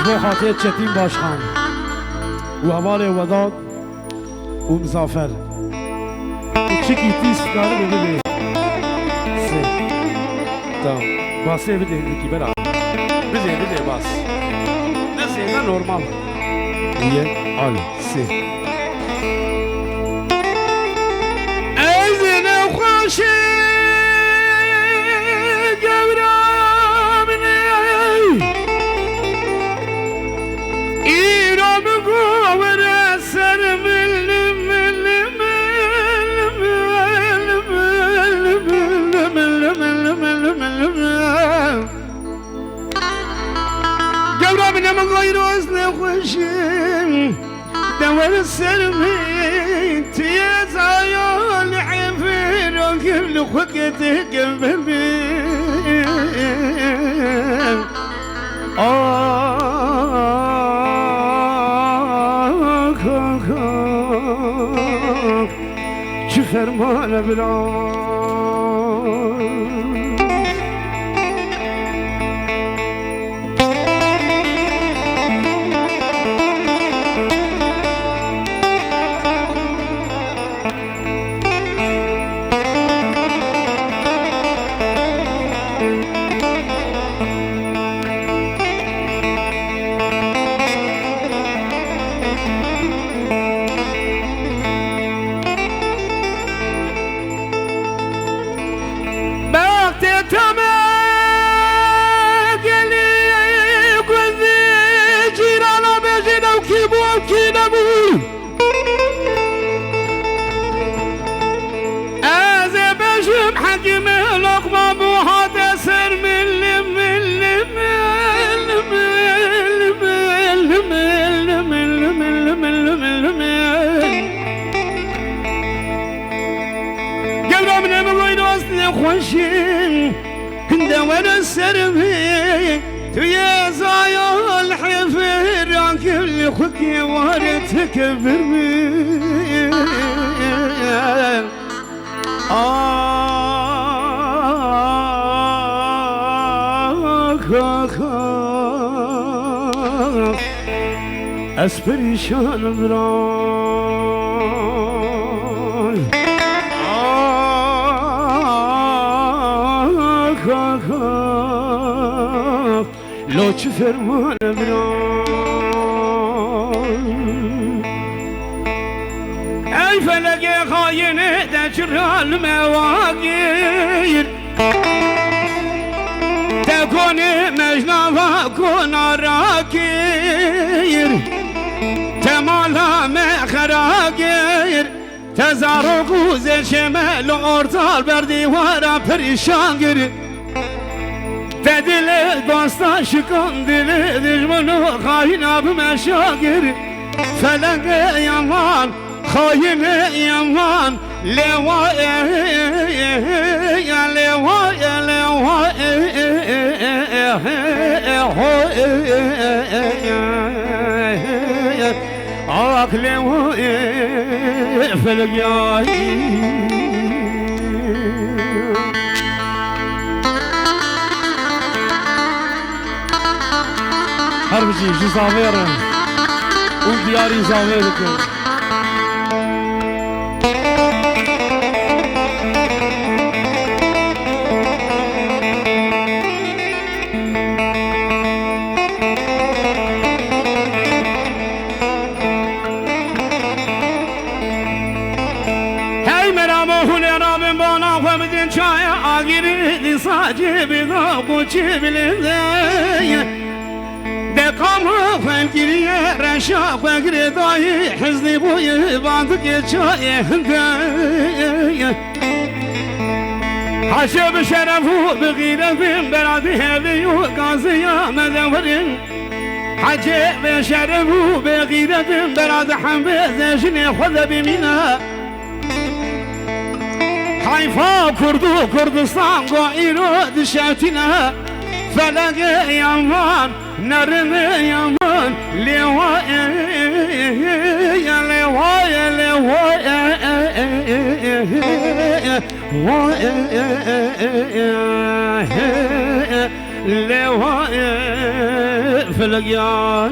به خاطر چتین باشخان و حوال وداد و مسافر چکی تیس داره بده سه tamam bası bده دیگه برا بده باس نه نورمال دیگه آله سه ایزن خوشی دور السلمي تيزايا العفير وكل خكتك ببي شفر مال بلا خوشين دور السرمي تويا زايا الحفر كل خكي وارتك برمي أسبريشان براي لو فرمان براي أي فلق خاين تجرى المواقير تكون مجنى وكون راكير تمالا مخراكير تزارق وزي شمال وارتال بردي ورا بريشانجر دل داستان شکن دل دشمنو خاین آب مشاگر فلنگ یمان خاین یمان لوای لوای لوای آق لوای فلگیایی هربجي جي زاويرن ودياري زاويرك هاي مرامو هنا رابن بانا ومدين شايا آغيري دي ساجي بغاقو چي دقام فالكريه رشاق وقري ضاي حزني بوي بعضك شاي هنداي حشب شرفو بغيرة بين بلاد هذي وقاضية مدورين حجب شرفو بغيرة بين بلاد حمد جني خذ بمنا حيفا كردو كردستان قائرو دشاتنا فلق يمان نرم يمان لواء لواء لواء لواء الفلق يا